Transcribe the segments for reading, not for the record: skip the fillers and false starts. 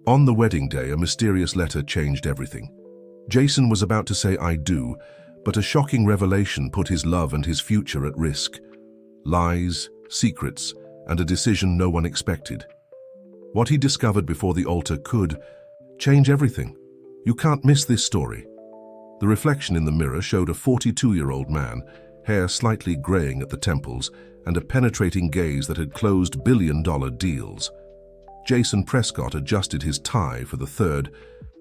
On the wedding day, a mysterious letter changed everything. Jason was about to say "I do," but a shocking revelation put his love and his future at risk. Lies, secrets, and a decision no one expected. What he discovered before the altar could change everything. You can't miss this story. The reflection in the mirror showed a 42-year-old man, hair slightly graying at the temples, and a penetrating gaze that had closed billion-dollar deals. Jason Prescott adjusted his tie for the third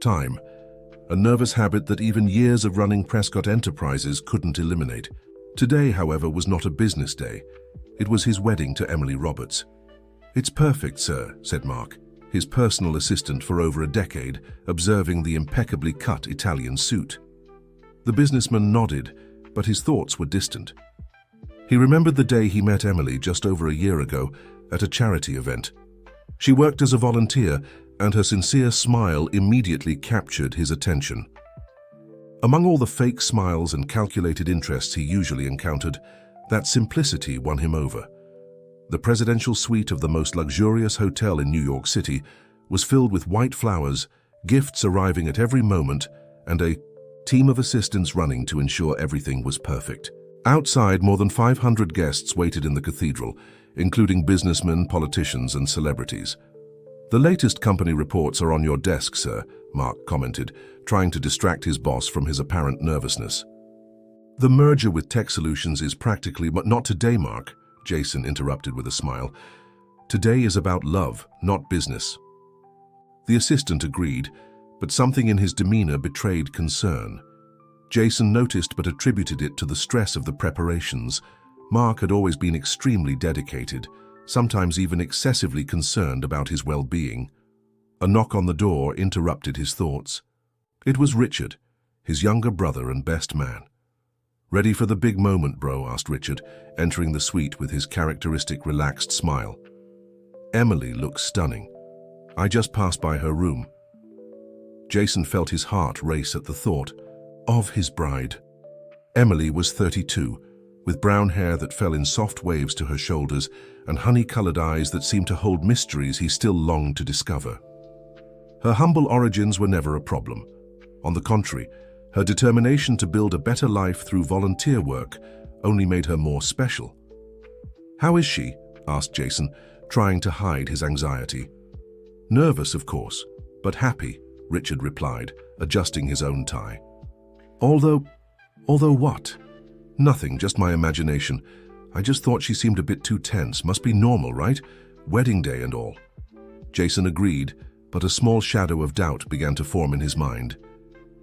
time, a nervous habit that even years of running Prescott Enterprises couldn't eliminate. Today, however, was not a business day. It was his wedding to Emily Roberts. "It's perfect, sir," said Mark, his personal assistant for over a decade, observing the impeccably cut Italian suit. The businessman nodded, but his thoughts were distant. He remembered the day he met Emily just over a year ago at a charity event. She worked as a volunteer, and her sincere smile immediately captured his attention. Among all the fake smiles and calculated interests he usually encountered, that simplicity won him over. The presidential suite of the most luxurious hotel in New York City was filled with white flowers, gifts arriving at every moment, and a team of assistants running to ensure everything was perfect. Outside, more than 500 guests waited in the cathedral, including businessmen, politicians, and celebrities. "The latest company reports are on your desk, sir," Mark commented, trying to distract his boss from his apparent nervousness. "The merger with Tech Solutions is practically, but not today, Mark," Jason interrupted with a smile. "Today is about love, not business." The assistant agreed, but something in his demeanor betrayed concern. Jason noticed but attributed it to the stress of the preparations. Mark had always been extremely dedicated, sometimes even excessively concerned about his well-being. A knock on the door interrupted his thoughts. It was Richard, his younger brother and best man. "Ready for the big moment, bro?" asked Richard, entering the suite with his characteristic relaxed smile. Emily looked stunning. "I just passed by her room." Jason felt his heart race at the thought of his bride. Emily was 32, with brown hair that fell in soft waves to her shoulders and honey-colored eyes that seemed to hold mysteries he still longed to discover. Her humble origins were never a problem. On the contrary, her determination to build a better life through volunteer work only made her more special. "How is she?" asked Jason, trying to hide his anxiety. "Nervous, of course, but happy," Richard replied, adjusting his own tie. Although what? "Nothing, just my imagination. I just thought she seemed a bit too tense. Must be normal, right? Wedding day and all." Jason agreed, but a small shadow of doubt began to form in his mind.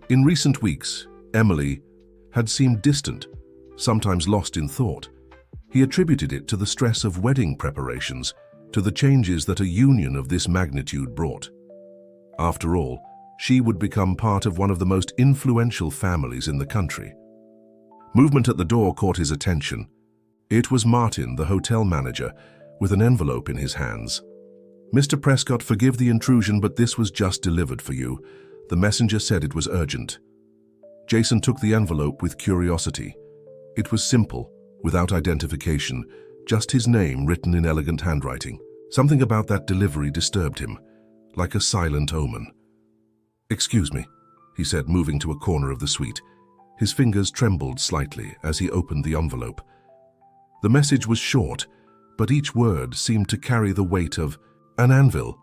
In recent weeks, Emily had seemed distant, sometimes lost in thought. He attributed it to the stress of wedding preparations, to the changes that a union of this magnitude brought. After all, she would become part of one of the most influential families in the country. Movement at the door caught his attention. It was Martin, the hotel manager, with an envelope in his hands. "Mr. Prescott, forgive the intrusion, but this was just delivered for you. The messenger said it was urgent." Jason took the envelope with curiosity. It was simple, without identification, just his name written in elegant handwriting. Something about that delivery disturbed him, like a silent omen. "Excuse me," he said, moving to a corner of the suite. His fingers trembled slightly as he opened the envelope. The message was short, but each word seemed to carry the weight of an anvil.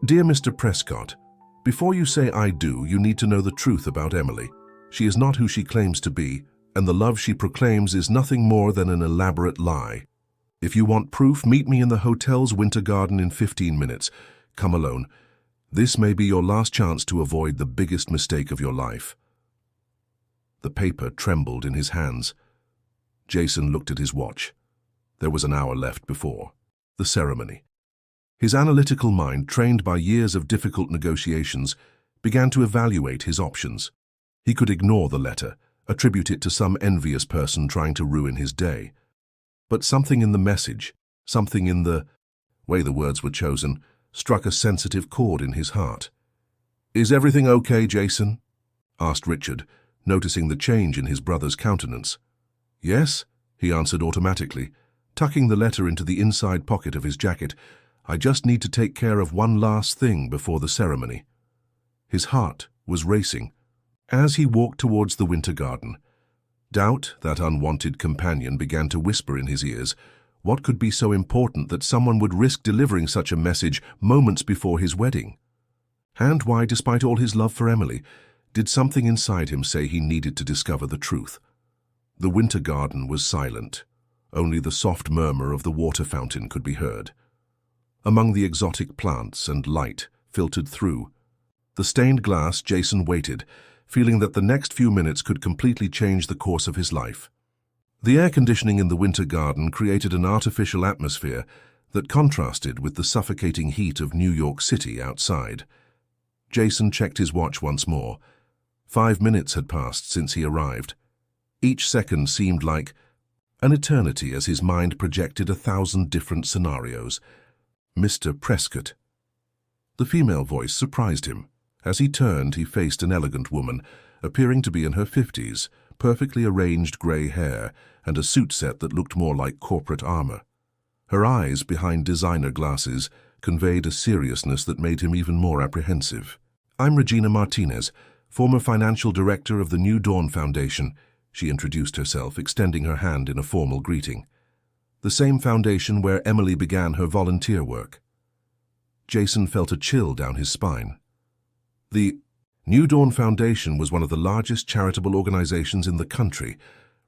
"Dear Mr. Prescott, before you say I do, you need to know the truth about Emily. She is not who she claims to be, and the love she proclaims is nothing more than an elaborate lie. If you want proof, meet me in the hotel's winter garden in 15 minutes. Come alone. This may be your last chance to avoid the biggest mistake of your life." The paper trembled in his hands. Jason looked at his watch. There was an hour left before the ceremony. His analytical mind, trained by years of difficult negotiations, began to evaluate his options. He could ignore the letter, attribute it to some envious person trying to ruin his day. But something in the message, something in the way the words were chosen, struck a sensitive chord in his heart. "Is everything okay, Jason?" asked Richard, noticing the change in his brother's countenance. "Yes," he answered automatically, tucking the letter into the inside pocket of his jacket. I just need to take care of one last thing before the ceremony." His heart was racing as he walked towards the winter garden. Doubt, that unwanted companion, began to whisper in his ears. What could be so important that someone would risk delivering such a message moments before his wedding? And why, despite all his love for Emily, did something inside him say he needed to discover the truth? The winter garden was silent. Only the soft murmur of the water fountain could be heard. Among the exotic plants and light filtered through the stained glass, Jason waited, feeling that the next few minutes could completely change the course of his life. The air conditioning in the winter garden created an artificial atmosphere that contrasted with the suffocating heat of New York City outside. Jason checked his watch once more. 5 minutes had passed since he arrived. Each second seemed like an eternity as his mind projected 1,000 different scenarios. "Mr. Prescott." The female voice surprised him. As he turned, he faced an elegant woman, appearing to be in her 50s, perfectly arranged grey hair, and a suit set that looked more like corporate armor. Her eyes, behind designer glasses, conveyed a seriousness that made him even more apprehensive. "I'm Regina Martinez, former financial director of the New Dawn Foundation," she introduced herself, extending her hand in a formal greeting. "The same foundation where Emily began her volunteer work." Jason felt a chill down his spine. The New Dawn Foundation was one of the largest charitable organizations in the country,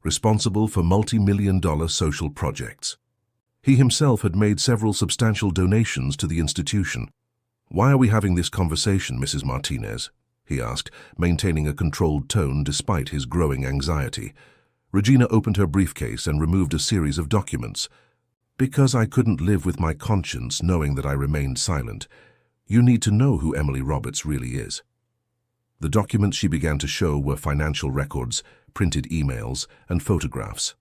responsible for multi-million-dollar social projects. He himself had made several substantial donations to the institution. "Why are we having this conversation, Mrs. Martinez?" he asked, maintaining a controlled tone despite his growing anxiety. Regina opened her briefcase and removed a series of documents. "Because I couldn't live with my conscience knowing that I remained silent. You need to know who Emily Roberts really is." The documents she began to show were financial records, printed emails, and photographs.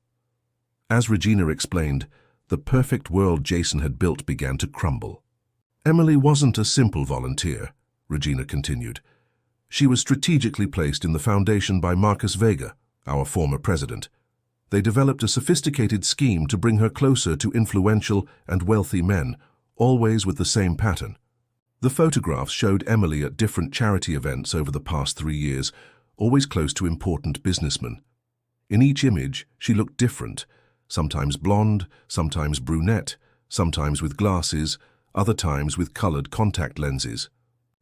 As Regina explained, the perfect world Jason had built began to crumble. "Emily wasn't a simple volunteer," Regina continued. "She was strategically placed in the foundation by Marcus Vega, our former president. They developed a sophisticated scheme to bring her closer to influential and wealthy men, always with the same pattern. The photographs showed Emily at different charity events over the past 3 years, always close to important businessmen. In each image, she looked different, sometimes blonde, sometimes brunette, sometimes with glasses, other times with colored contact lenses.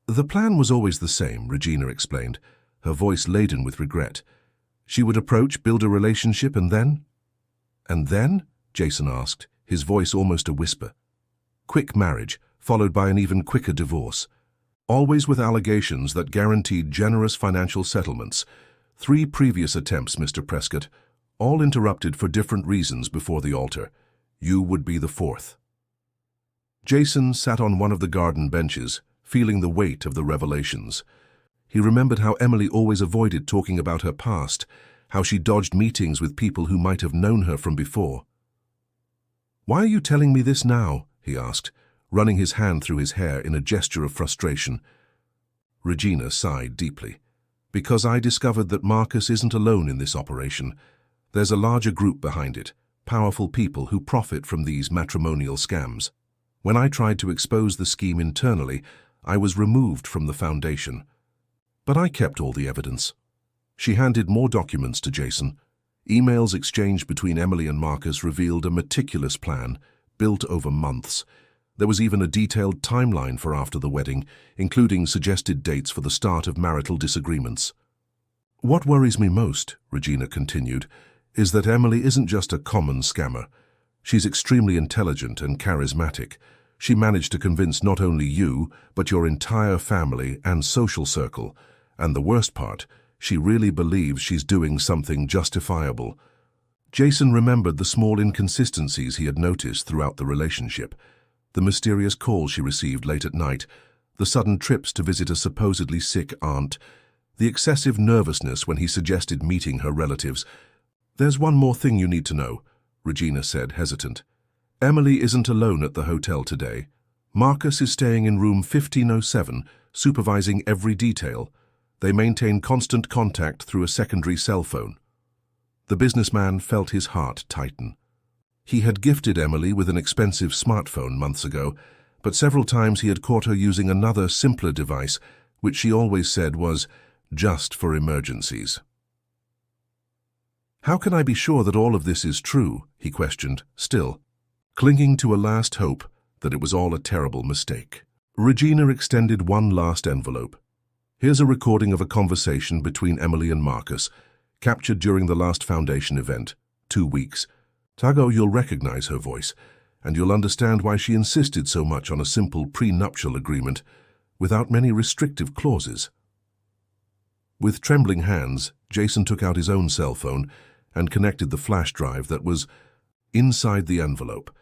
The plan was always the same, Regina explained, her voice laden with regret. She would approach, build a relationship, and then? "And then?" Jason asked, his voice almost a whisper. "Quick marriage, followed by an even quicker divorce. Always with allegations that guaranteed generous financial settlements. 3 previous attempts, Mr. Prescott, all interrupted for different reasons before the altar. You would be the 4th. Jason sat on one of the garden benches, feeling the weight of the revelations. He remembered how Emily always avoided talking about her past, how she dodged meetings with people who might have known her from before. "Why are you telling me this now?" he asked, running his hand through his hair in a gesture of frustration. Regina sighed deeply. "Because I discovered that Marcus isn't alone in this operation. There's a larger group behind it, powerful people who profit from these matrimonial scams. When I tried to expose the scheme internally, I was removed from the foundation. But I kept all the evidence." She handed more documents to Jason. Emails exchanged between Emily and Marcus revealed a meticulous plan, built over months. There was even a detailed timeline for after the wedding, including suggested dates for the start of marital disagreements. "What worries me most," Regina continued, "is that Emily isn't just a common scammer. She's extremely intelligent and charismatic. She managed to convince not only you, but your entire family and social circle. And the worst part, she really believes she's doing something justifiable." Jason remembered the small inconsistencies he had noticed throughout the relationship. The mysterious calls she received late at night, the sudden trips to visit a supposedly sick aunt, the excessive nervousness when he suggested meeting her relatives. "There's one more thing you need to know," Regina said, hesitant. "Emily isn't alone at the hotel today. Marcus is staying in room 1507, supervising every detail. They maintain constant contact through a secondary cell phone." The businessman felt his heart tighten. He had gifted Emily with an expensive smartphone months ago, but several times he had caught her using another, simpler device, which she always said was just for emergencies. "How can I be sure that all of this is true?" he questioned, still, clinging to a last hope that it was all a terrible mistake. Regina extended one last envelope. "Here's a recording of a conversation between Emily and Marcus, captured during the last Foundation event, 2 weeks. Tago, you'll recognize her voice, and you'll understand why she insisted so much on a simple prenuptial agreement without many restrictive clauses." With trembling hands, Jason took out his own cell phone and connected the flash drive that was inside the envelope.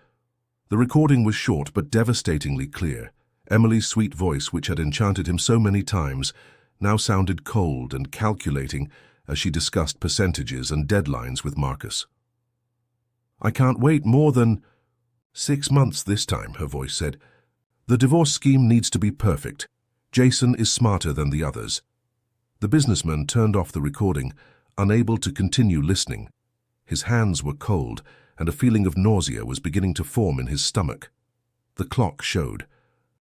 The recording was short but devastatingly clear. Emily's sweet voice, which had enchanted him so many times, now sounded cold and calculating as she discussed percentages and deadlines with Marcus. "I can't wait more than 6 months this time," her voice said. "The divorce scheme needs to be perfect. Jason is smarter than the others." The businessman turned off the recording, unable to continue listening. His hands were cold, and a feeling of nausea was beginning to form in his stomach. The clock showed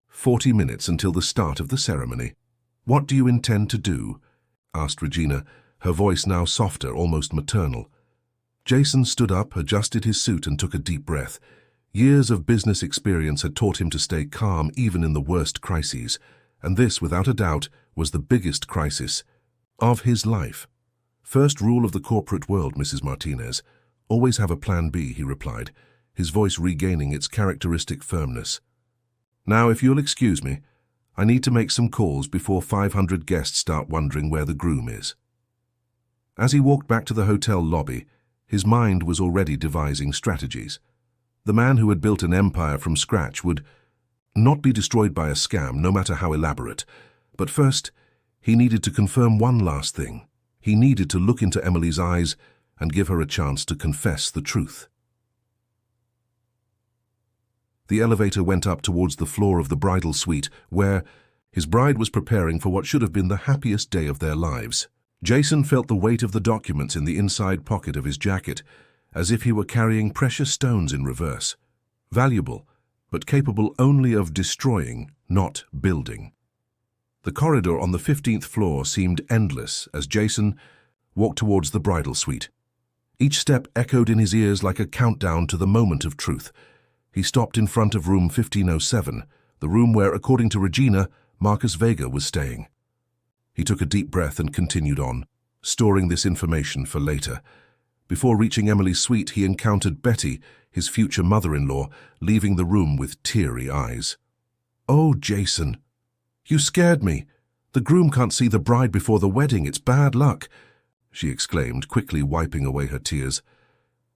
40 minutes until the start of the ceremony. "What do you intend to do?" asked Regina, her voice now softer, almost maternal. Jason stood up, adjusted his suit, and took a deep breath. Years of business experience had taught him to stay calm even in the worst crises, and this, without a doubt, was the biggest crisis of his life. "First rule of the corporate world, Mrs. Martinez. Always have a plan B," he replied, his voice regaining its characteristic firmness. "Now, if you'll excuse me, I need to make some calls before 500 guests start wondering where the groom is." As he walked back to the hotel lobby, his mind was already devising strategies. The man who had built an empire from scratch would not be destroyed by a scam, no matter how elaborate. But first, he needed to confirm one last thing. He needed to look into Emily's eyes and give her a chance to confess the truth. The elevator went up towards the floor of the bridal suite, where his bride was preparing for what should have been the happiest day of their lives. Jason felt the weight of the documents in the inside pocket of his jacket, as if he were carrying precious stones in reverse. Valuable, but capable only of destroying, not building. The corridor on the 15th floor seemed endless as Jason walked towards the bridal suite. Each step echoed in his ears like a countdown to the moment of truth. He stopped in front of room 1507, the room where, according to Regina, Marcus Vega was staying. He took a deep breath and continued on, storing this information for later. Before reaching Emily's suite, he encountered Betty, his future mother-in-law, leaving the room with teary eyes. "Oh, Jason, you scared me. The groom can't see the bride before the wedding. It's bad luck," she exclaimed, quickly wiping away her tears.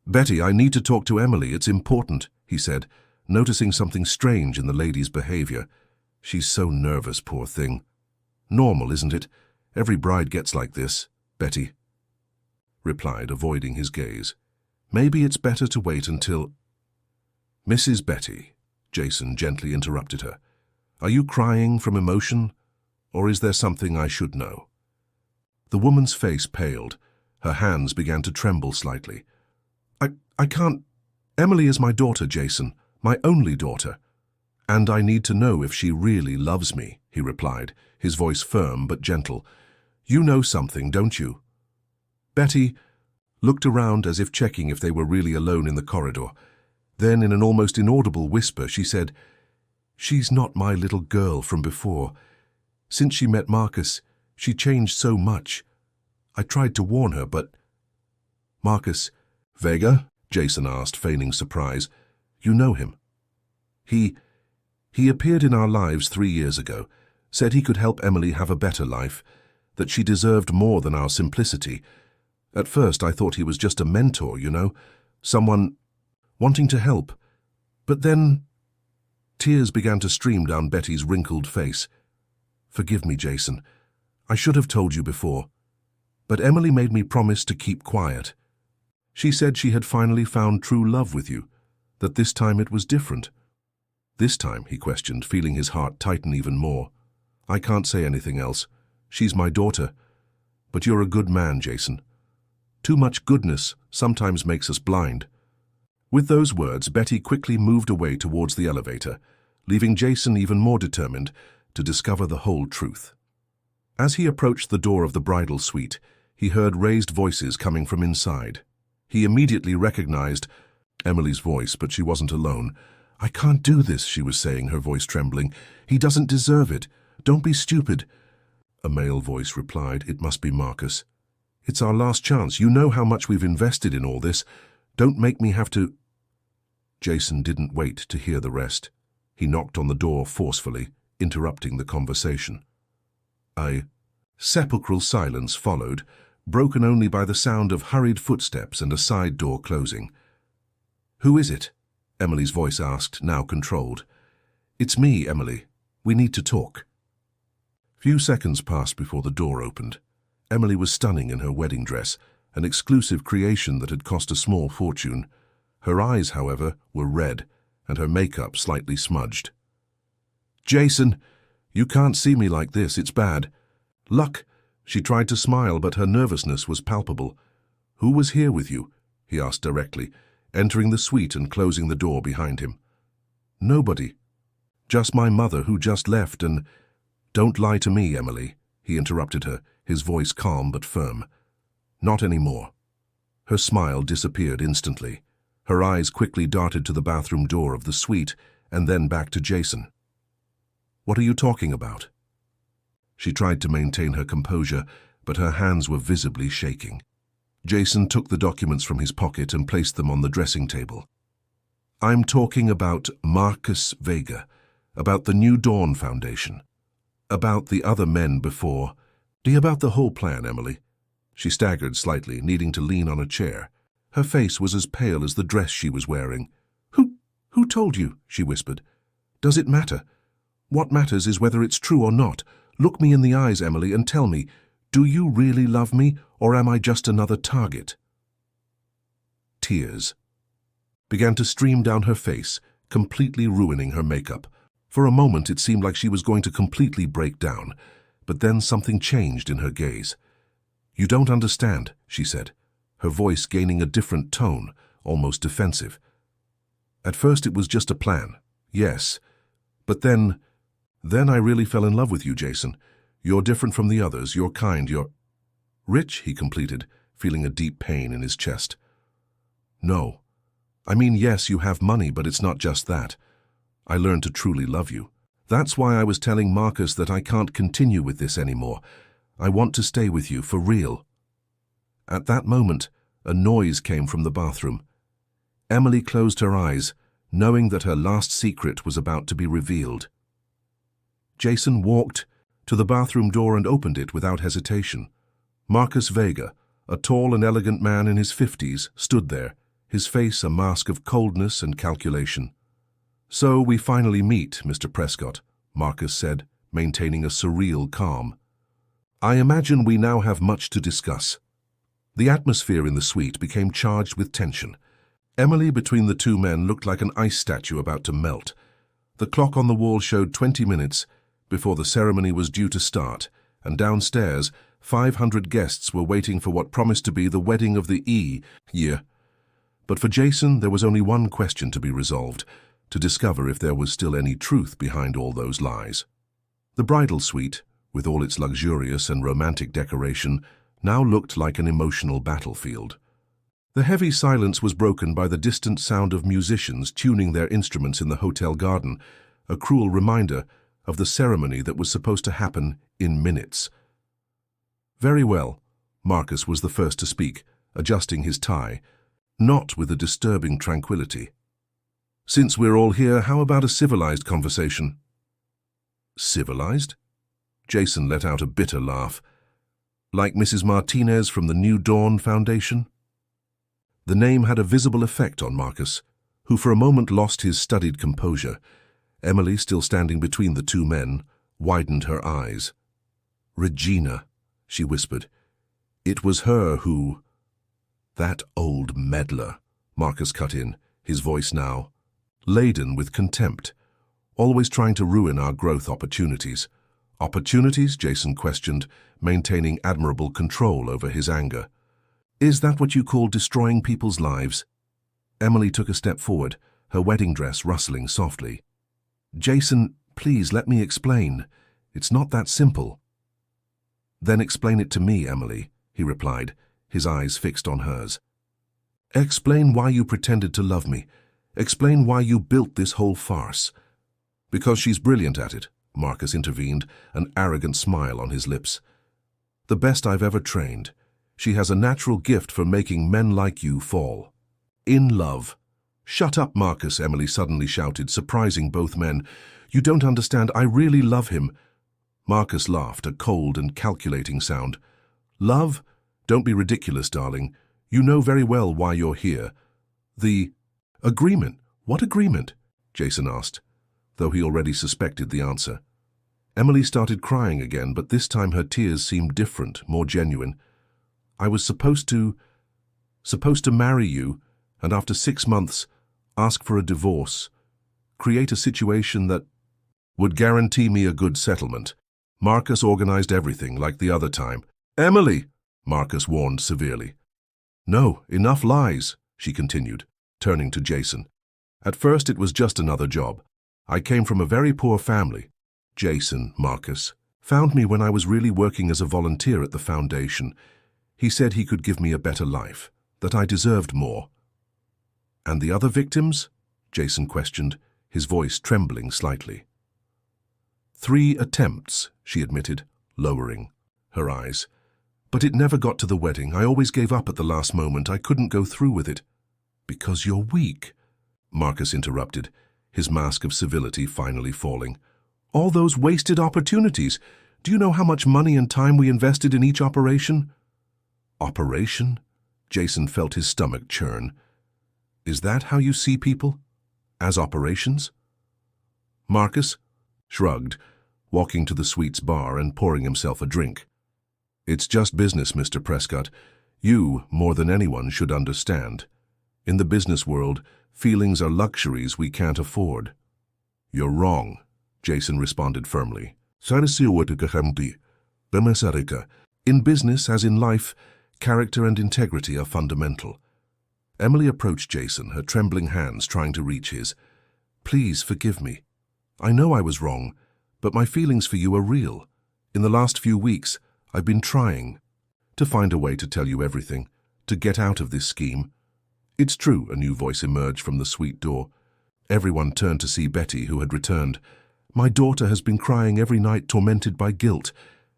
"Betty, I need to talk to Emily. It's important," he said, noticing something strange in the lady's behavior. "She's so nervous, poor thing." "Normal, isn't it? Every bride gets like this," Betty replied, avoiding his gaze. "Maybe it's better to wait until—" "Mrs. Betty," Jason gently interrupted her. "Are you crying from emotion, or is there something I should know?" The woman's face paled. Her hands began to tremble slightly. I can't. Emily is my daughter, Jason, my only daughter. And I need to know if she really loves me," he replied, his voice firm but gentle. "You know something, don't you?" Betty looked around as if checking if they were really alone in the corridor. Then, in an almost inaudible whisper, she said, "She's not my little girl from before. Since she met Marcus, she changed so much. I tried to warn her, but—" "Marcus Vega?" Jason asked, feigning surprise. "You know him?" He appeared in our lives 3 years ago, said he could help Emily have a better life, that she deserved more than our simplicity. At first I thought he was just a mentor, you know, someone wanting to help. But then tears began to stream down Betty's wrinkled face. "Forgive me, Jason. I should have told you before. But Emily made me promise to keep quiet. She said she had finally found true love with you, that this time it was different." "This time?" he questioned, feeling his heart tighten even more. "I can't say anything else. She's my daughter. But you're a good man, Jason. Too much goodness sometimes makes us blind." With those words, Betty quickly moved away towards the elevator, leaving Jason even more determined to discover the whole truth. As he approached the door of the bridal suite, he heard raised voices coming from inside. He immediately recognized Emily's voice, but she wasn't alone. "I can't do this," she was saying, her voice trembling. "He doesn't deserve it. Don't be stupid." A male voice replied, "It must be Marcus. It's our last chance. You know how much we've invested in all this. Don't make me have to—" Jason didn't wait to hear the rest. He knocked on the door forcefully, interrupting the conversation. A sepulchral silence followed, broken only by the sound of hurried footsteps and a side door closing. "Who is it?" Emily's voice asked, now controlled. "It's me, Emily. We need to talk." Few seconds passed before the door opened. Emily was stunning in her wedding dress, an exclusive creation that had cost a small fortune. Her eyes, however, were red, and her makeup slightly smudged. "Jason, you can't see me like this. It's bad." "Luck." She tried to smile, but her nervousness was palpable. "Who was here with you?" he asked directly, entering the suite and closing the door behind him. "Nobody. Just my mother, who just left, and—" "Don't lie to me, Emily," he interrupted her, his voice calm but firm. "Not anymore." Her smile disappeared instantly. Her eyes quickly darted to the bathroom door of the suite and then back to Jason. "What are you talking about?" She tried to maintain her composure, but her hands were visibly shaking. Jason took the documents from his pocket and placed them on the dressing table. "I'm talking about Marcus Vega, about the New Dawn Foundation, about the other men before, about the whole plan, Emily." She staggered slightly, needing to lean on a chair. Her face was as pale as the dress she was wearing. Who told you?" she whispered. "Does it matter? What matters is whether it's true or not. Look me in the eyes, Emily, and tell me, do you really love me, or am I just another target?" Tears began to stream down her face, completely ruining her makeup. For a moment it seemed like she was going to completely break down, but then something changed in her gaze. "You don't understand," she said, her voice gaining a different tone, almost defensive. "At first it was just a plan, yes, but then I really fell in love with you, Jason. You're different from the others, you're kind, you're—" "Rich," he completed, feeling a deep pain in his chest. "No. I mean, yes, you have money, but it's not just that. I learned to truly love you. That's why I was telling Marcus that I can't continue with this anymore. I want to stay with you, for real." At that moment, a noise came from the bathroom. Emily closed her eyes, knowing that her last secret was about to be revealed. Jason walked to the bathroom door and opened it without hesitation. Marcus Vega, a tall and elegant man in his 50s, stood there, his face a mask of coldness and calculation. "So we finally meet, Mr. Prescott," Marcus said, maintaining a surreal calm. "I imagine we now have much to discuss." The atmosphere in the suite became charged with tension. Emily between the two men looked like an ice statue about to melt. The clock on the wall showed 20 minutes before the ceremony was due to start, and downstairs 500 guests were waiting for what promised to be the wedding of the year. But for Jason, there was only one question to be resolved, to discover if there was still any truth behind all those lies. The bridal suite, with all its luxurious and romantic decoration, now looked like an emotional battlefield. The heavy silence was broken by the distant sound of musicians tuning their instruments in the hotel garden, a cruel reminder of the ceremony that was supposed to happen in minutes. "Very well," Marcus was the first to speak, adjusting his tie, not with a disturbing tranquility. "Since we're all here, how about a civilized conversation?" "Civilized?" Jason let out a bitter laugh. "Like Mrs. Martinez from the New Dawn Foundation?" The name had a visible effect on Marcus, who for a moment lost his studied composure. Emily, still standing between the two men, widened her eyes. "Regina," she whispered. "It was her who—" "That old meddler," Marcus cut in, his voice now laden with contempt. "Always trying to ruin our growth opportunities." "Opportunities?" Jason questioned, maintaining admirable control over his anger. "Is that what you call destroying people's lives?" Emily took a step forward, her wedding dress rustling softly. Jason, please let me explain. It's not that simple. Then explain it to me, Emily, he replied, his eyes fixed on hers. Explain why you pretended to love me. Explain why you built this whole farce. Because she's brilliant at it, Marcus intervened, an arrogant smile on his lips. The best I've ever trained. She has a natural gift for making men like you fall. In love. Shut up, Marcus, Emily suddenly shouted, surprising both men. You don't understand, I really love him. Marcus laughed, a cold and calculating sound. Love? Don't be ridiculous, darling. You know very well why you're here. The agreement. What agreement? Jason asked, though he already suspected the answer. Emily started crying again, but this time her tears seemed different, more genuine. I was supposed to marry you, and after 6 months, ask for a divorce, create a situation that would guarantee me a good settlement. Marcus organized everything like the other time. Emily, Marcus warned severely. No, enough lies, she continued, turning to Jason. At first it was just another job. I came from a very poor family. Jason, Marcus, found me when I was really working as a volunteer at the foundation. He said he could give me a better life, that I deserved more. And the other victims? Jason questioned, his voice trembling slightly. 3 attempts, she admitted, lowering her eyes. But it never got to the wedding. I always gave up at the last moment. I couldn't go through with it. Because you're weak, Marcus interrupted, his mask of civility finally falling. All those wasted opportunities. Do you know how much money and time we invested in each operation? Operation? Jason felt his stomach churn. Is that how you see people? As operations? Marcus shrugged, walking to the sweets bar and pouring himself a drink. It's just business, Mr. Prescott. You, more than anyone, should understand. In the business world, feelings are luxuries we can't afford. You're wrong, Jason responded firmly. In business, as in life, character and integrity are fundamental. Emily approached Jason, her trembling hands trying to reach his. Please forgive me. I know I was wrong, but my feelings for you are real. In the last few weeks, I've been trying to find a way to tell you everything, to get out of this scheme. It's true, a new voice emerged from the suite door. Everyone turned to see Betty, who had returned. My daughter has been crying every night, tormented by guilt.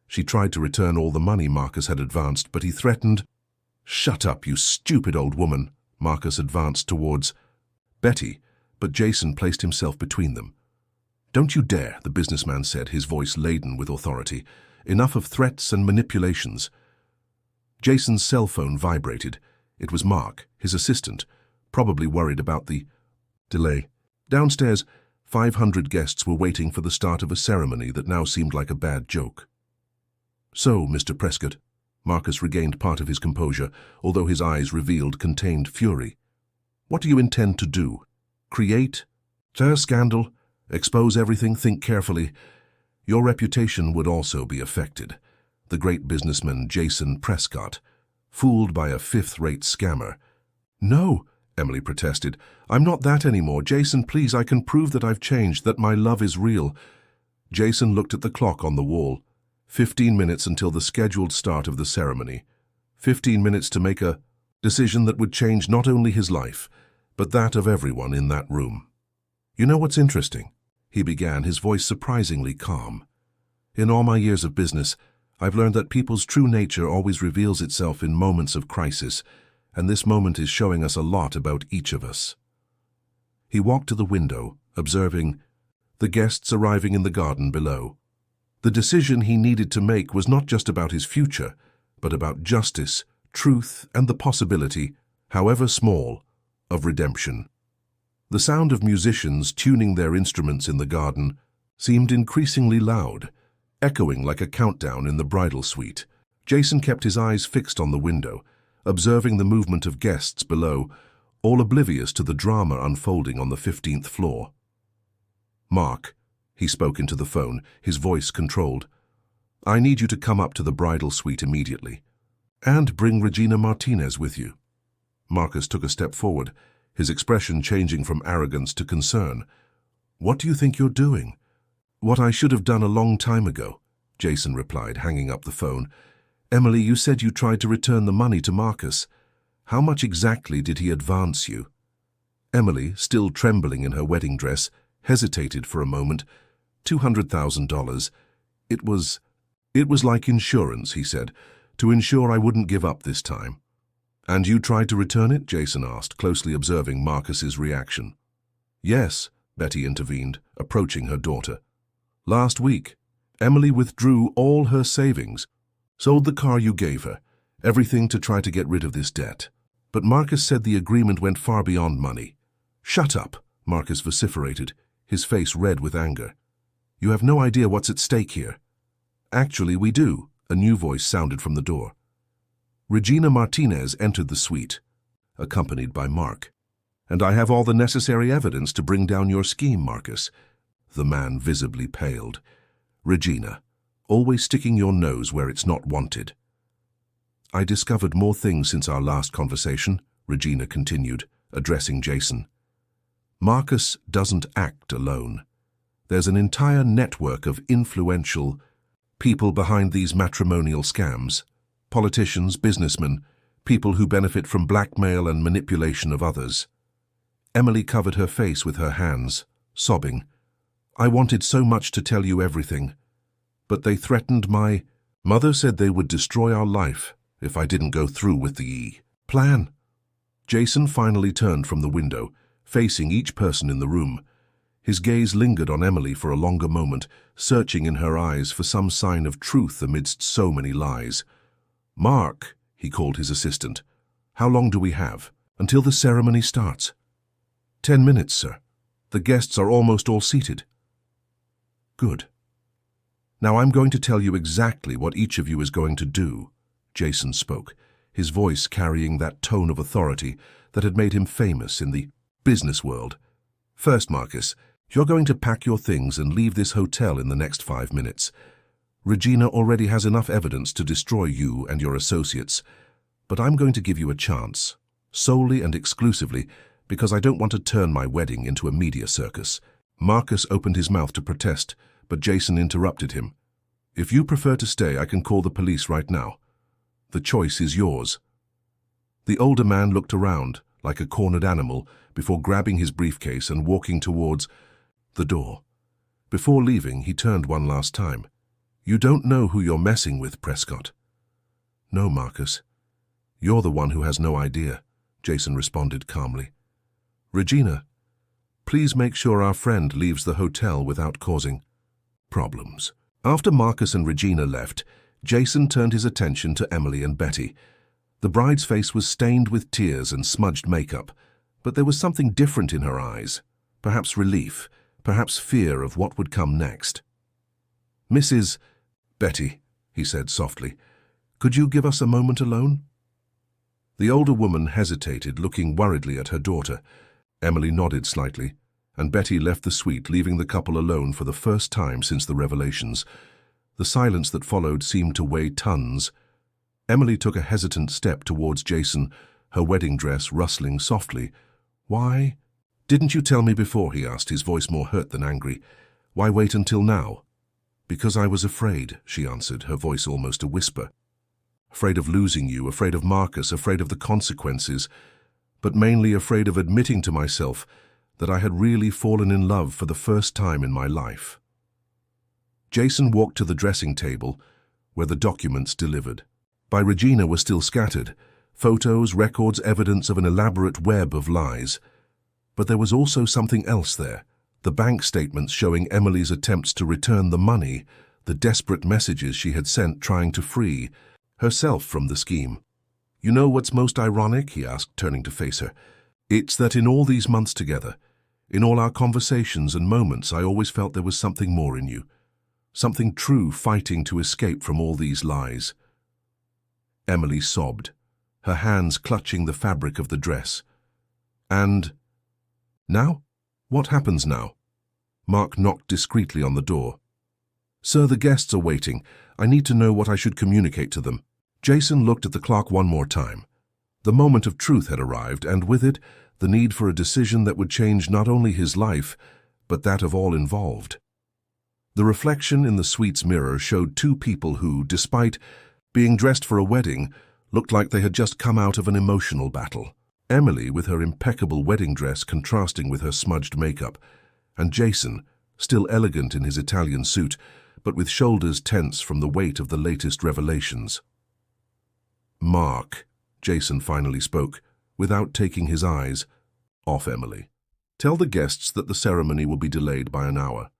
She tried to return all the money Marcus had advanced, but he threatened. Shut up, you stupid old woman, Marcus advanced towards Betty, but Jason placed himself between them. Don't you dare, the businessman said, his voice laden with authority. Enough of threats and manipulations. Jason's cell phone vibrated. It was Mark, his assistant, probably worried about the delay. Downstairs, 500 guests were waiting for the start of a ceremony that now seemed like a bad joke. So, Mr. Prescott, Marcus regained part of his composure, although his eyes revealed contained fury. What do you intend to do? Create? Stir scandal? Expose everything? Think carefully. Your reputation would also be affected. The great businessman Jason Prescott, fooled by a fifth-rate scammer. No, Emily protested. I'm not that anymore. Jason, please, I can prove that I've changed, that my love is real. Jason looked at the clock on the wall. 15 minutes until the scheduled start of the ceremony. 15 minutes to make a decision that would change not only his life, but that of everyone in that room. You know what's interesting? He began, his voice surprisingly calm. In all my years of business, I've learned that people's true nature always reveals itself in moments of crisis, and this moment is showing us a lot about each of us. He walked to the window, observing the guests arriving in the garden below. The decision he needed to make was not just about his future, but about justice, truth, and the possibility, however small, of redemption. The sound of musicians tuning their instruments in the garden seemed increasingly loud, echoing like a countdown in the bridal suite. Jason kept his eyes fixed on the window, observing the movement of guests below, all oblivious to the drama unfolding on the 15th floor. Mark, he spoke into the phone, his voice controlled. I need you to come up to the bridal suite immediately. And bring Regina Martinez with you. Marcus took a step forward, his expression changing from arrogance to concern. What do you think you're doing? What I should have done a long time ago, Jason replied, hanging up the phone. Emily, you said you tried to return the money to Marcus. How much exactly did he advance you? Emily, still trembling in her wedding dress, hesitated for a moment. $200,000. It was like insurance, he said, to ensure I wouldn't give up this time. And you tried to return it? Jason asked, closely observing Marcus's reaction. Yes, Betty intervened, approaching her daughter. Last week, Emily withdrew all her savings, sold the car you gave her, everything to try to get rid of this debt. But Marcus said the agreement went far beyond money. Shut up, Marcus vociferated, his face red with anger. You have no idea what's at stake here. Actually, we do, a new voice sounded from the door. Regina Martinez entered the suite, accompanied by Mark. And I have all the necessary evidence to bring down your scheme, Marcus. The man visibly paled. Regina, always sticking your nose where it's not wanted. I discovered more things since our last conversation, Regina continued, addressing Jason. Marcus doesn't act alone. There's an entire network of influential people behind these matrimonial scams. Politicians, businessmen, people who benefit from blackmail and manipulation of others. Emily covered her face with her hands, sobbing. I wanted so much to tell you everything, but they threatened my mother said they would destroy our life if I didn't go through with the plan. Jason finally turned from the window, facing each person in the room. His gaze lingered on Emily for a longer moment, searching in her eyes for some sign of truth amidst so many lies. Mark, he called his assistant. How long do we have? Until the ceremony starts. 10 minutes, sir. The guests are almost all seated. Good. Now I'm going to tell you exactly what each of you is going to do, Jason spoke, his voice carrying that tone of authority that had made him famous in the business world. First, Marcus, you're going to pack your things and leave this hotel in the next 5 minutes. Regina already has enough evidence to destroy you and your associates, but I'm going to give you a chance, solely and exclusively, because I don't want to turn my wedding into a media circus. Marcus opened his mouth to protest, but Jason interrupted him. If you prefer to stay, I can call the police right now. The choice is yours. The older man looked around, like a cornered animal, before grabbing his briefcase and walking towards the door. Before leaving, he turned one last time. You don't know who you're messing with, Prescott. No, Marcus. You're the one who has no idea, Jason responded calmly. Regina, please make sure our friend leaves the hotel without causing problems. After Marcus and Regina left, Jason turned his attention to Emily and Betty. The bride's face was stained with tears and smudged makeup, but there was something different in her eyes, perhaps relief, perhaps fear of what would come next. Mrs. Betty, he said softly, could you give us a moment alone? The older woman hesitated, looking worriedly at her daughter. Emily nodded slightly, and Betty left the suite, leaving the couple alone for the first time since the revelations. The silence that followed seemed to weigh tons. Emily took a hesitant step towards Jason, her wedding dress rustling softly. Why? Didn't you tell me before, he asked, his voice more hurt than angry. Why wait until now? Because I was afraid, she answered, her voice almost a whisper. Afraid of losing you, afraid of Marcus, afraid of the consequences, but mainly afraid of admitting to myself that I had really fallen in love for the first time in my life. Jason walked to the dressing table, where the documents delivered by Regina were still scattered, photos, records, evidence of an elaborate web of lies. But there was also something else there, the bank statements showing Emily's attempts to return the money, the desperate messages she had sent trying to free herself from the scheme. You know what's most ironic, he asked, turning to face her. It's that in all these months together, in all our conversations and moments, I always felt there was something more in you, something true fighting to escape from all these lies. Emily sobbed, her hands clutching the fabric of the dress. And now? What happens now? Mark knocked discreetly on the door. Sir, the guests are waiting. I need to know what I should communicate to them. Jason looked at the clock one more time. The moment of truth had arrived, and with it, the need for a decision that would change not only his life, but that of all involved. The reflection in the suite's mirror showed two people who, despite being dressed for a wedding, looked like they had just come out of an emotional battle. Emily with her impeccable wedding dress contrasting with her smudged makeup, and Jason, still elegant in his Italian suit, but with shoulders tense from the weight of the latest revelations. "Mark," Jason finally spoke, without taking his eyes off Emily. "Tell the guests that the ceremony will be delayed by an hour.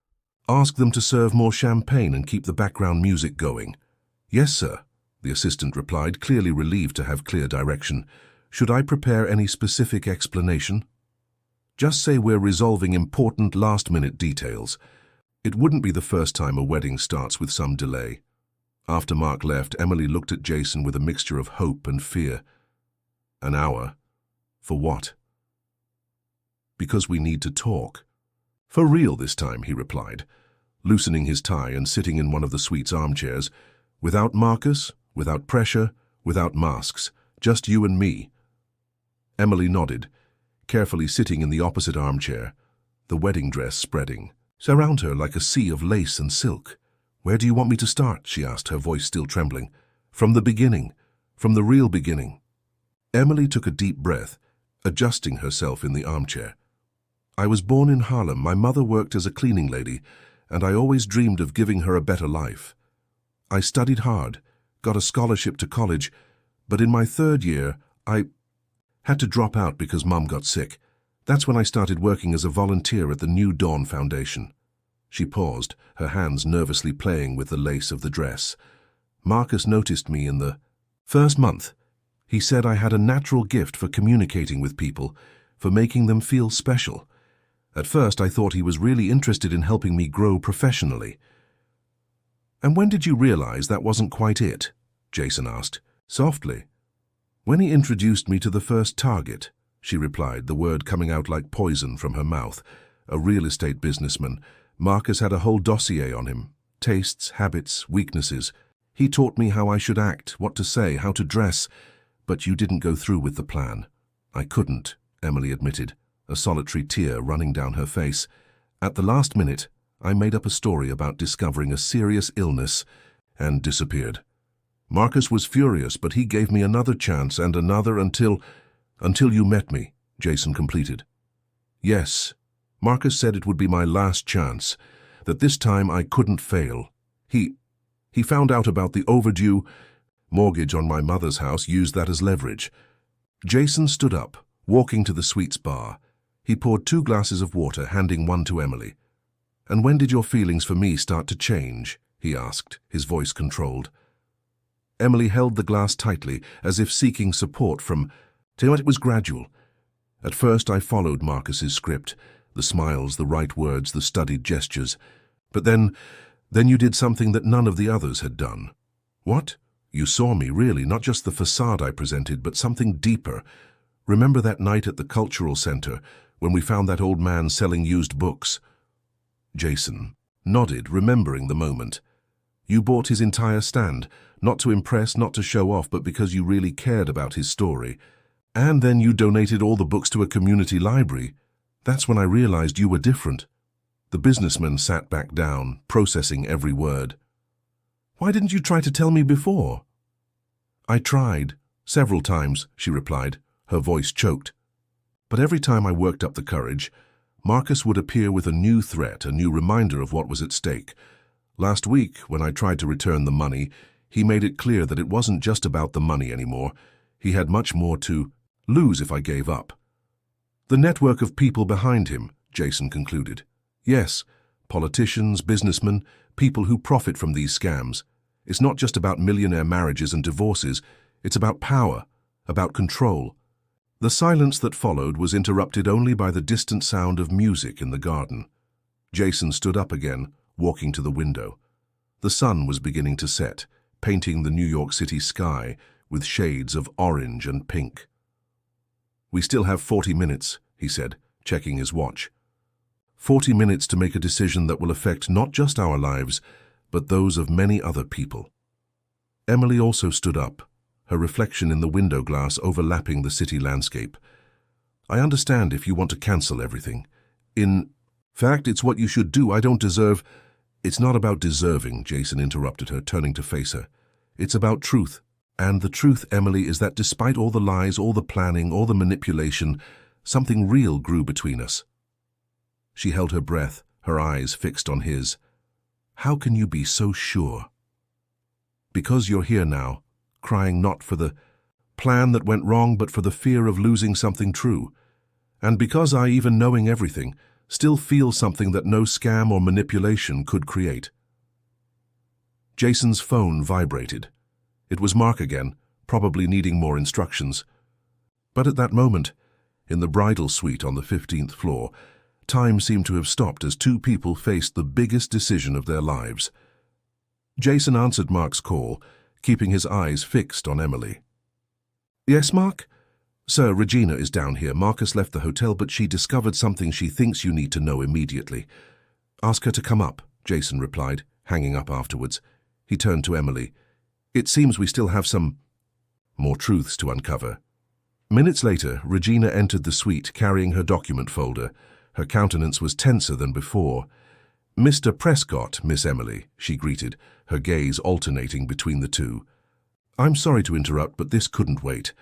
Ask them to serve more champagne and keep the background music going." "Yes, sir," the assistant replied, clearly relieved to have clear direction. "Should I prepare any specific explanation?" "Just say we're resolving important last-minute details. It wouldn't be the first time a wedding starts with some delay." After Mark left, Emily looked at Jason with a mixture of hope and fear. "An hour? For what?" "Because we need to talk." "For real this time," he replied, loosening his tie and sitting in one of the suite's armchairs. "Without Marcus, without pressure, without masks, just you and me." Emily nodded, carefully sitting in the opposite armchair, the wedding dress spreading around her like a sea of lace and silk. "Where do you want me to start?" she asked, her voice still trembling. "From the beginning, from the real beginning." Emily took a deep breath, adjusting herself in the armchair. "I was born in Harlem. My mother worked as a cleaning lady, and I always dreamed of giving her a better life. I studied hard, got a scholarship to college, but in my third year, I had to drop out because Mum got sick. That's when I started working as a volunteer at the New Dawn Foundation." She paused, her hands nervously playing with the lace of the dress. "Marcus noticed me in the first month. He said I had a natural gift for communicating with people, for making them feel special. At first I thought he was really interested in helping me grow professionally." "And when did you realize that wasn't quite it?" Jason asked, softly. "When he introduced me to the first target," she replied, the word coming out like poison from her mouth. "A real estate businessman. Marcus had a whole dossier on him. Tastes, habits, weaknesses. He taught me how I should act, what to say, how to dress. But you didn't go through with the plan." "I couldn't," Emily admitted, a solitary tear running down her face. "At the last minute, I made up a story about discovering a serious illness and disappeared. Marcus was furious, but he gave me another chance and another until you met me," Jason completed. "Yes, Marcus said it would be my last chance, that this time I couldn't fail. He found out about the overdue mortgage on my mother's house, used that as leverage." Jason stood up, walking to the suite's bar. He poured 2 glasses of water, handing one to Emily. "And when did your feelings for me start to change?" he asked, his voice controlled. Emily held the glass tightly, as if seeking support from... It was gradual. At first I followed Marcus's script, the smiles, the right words, the studied gestures. But then you did something that none of the others had done." "What?" "You saw me, really, not just the facade I presented, but something deeper. Remember that night at the cultural center, when we found that old man selling used books?" Jason nodded, remembering the moment. "You bought his entire stand, not to impress, not to show off, but because you really cared about his story. And then you donated all the books to a community library. That's when I realized you were different." The businessman sat back down, processing every word. "Why didn't you try to tell me before?" "I tried, several times," she replied, her voice choked. "But every time I worked up the courage, Marcus would appear with a new threat, a new reminder of what was at stake. Last week, when I tried to return the money, he made it clear that it wasn't just about the money anymore. He had much more to lose if I gave up." "The network of people behind him," Jason concluded. "Yes, politicians, businessmen, people who profit from these scams. It's not just about millionaire marriages and divorces. It's about power, about control." The silence that followed was interrupted only by the distant sound of music in the garden. Jason stood up again, walking to the window. The sun was beginning to set, painting the New York City sky with shades of orange and pink. "We still have 40 minutes, he said, checking his watch. 40 minutes to make a decision that will affect not just our lives, but those of many other people." Emily also stood up, her reflection in the window glass overlapping the city landscape. "I understand if you want to cancel everything. In Fact, it's what you should do. I don't deserve... It's not about deserving, Jason interrupted her, turning to face her. It's about truth. And the truth, Emily, is that despite all the lies, all the planning, all the manipulation, something real grew between us. She held her breath, her eyes fixed on his. How can you be so sure? Because you're here now, crying not for the plan that went wrong, but for the fear of losing something true. And because I, even knowing everything, still feel something that no scam or manipulation could create. Jason's phone vibrated. It was Mark again, probably needing more instructions. But at that moment, in the bridal suite on the 15th floor, time seemed to have stopped as two people faced the biggest decision of their lives. Jason answered Mark's call, keeping his eyes fixed on Emily. Yes, Mark? Sir, Regina is down here. Marcus left the hotel, but she discovered something she thinks you need to know immediately. Ask her to come up, Jason replied, hanging up afterwards. He turned to Emily. It seems we still have some more truths to uncover. Minutes later, Regina entered the suite carrying her document folder. Her countenance was tenser than before. Mr. Prescott, Miss Emily, she greeted, her gaze alternating between the two. I'm sorry to interrupt, but this couldn't wait.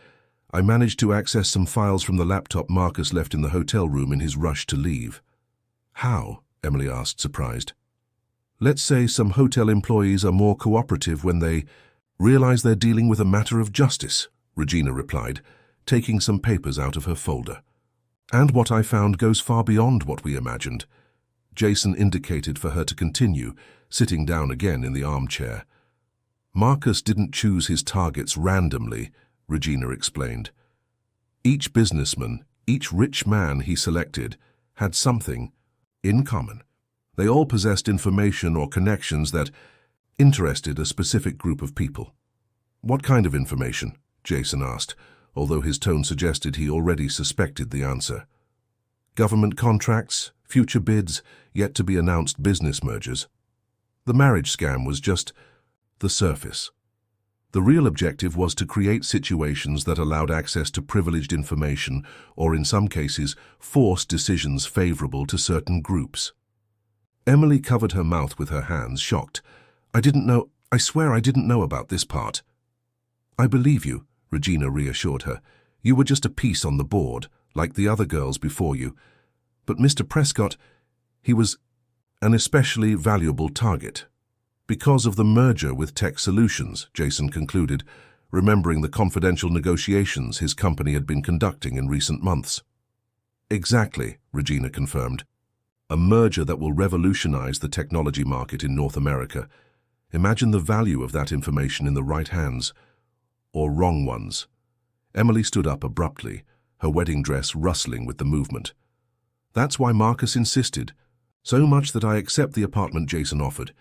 I managed to access some files from the laptop Marcus left in the hotel room in his rush to leave. How? Emily asked, surprised. Let's say some hotel employees are more cooperative when they realize they're dealing with a matter of justice, Regina replied, taking some papers out of her folder. And what I found goes far beyond what we imagined. Jason indicated for her to continue, sitting down again in the armchair. Marcus didn't choose his targets randomly, Regina explained. Each businessman, each rich man he selected, had something in common. They all possessed information or connections that interested a specific group of people. What kind of information? Jason asked, although his tone suggested he already suspected the answer. Government contracts, future bids, yet to be announced business mergers. The marriage scam was just the surface. The real objective was to create situations that allowed access to privileged information or, in some cases, forced decisions favorable to certain groups. Emily covered her mouth with her hands, shocked. I swear I didn't know about this part. I believe you, Regina reassured her. You were just a piece on the board, like the other girls before you. But Mr. Prescott, he was an especially valuable target. Because of the merger with Tech Solutions, Jason concluded, remembering the confidential negotiations his company had been conducting in recent months. Exactly, Regina confirmed. A merger that will revolutionize the technology market in North America. Imagine the value of that information in the right hands, or wrong ones. Emily stood up abruptly, her wedding dress rustling with the movement. That's why Marcus insisted, so much that I accept the apartment Jason offered.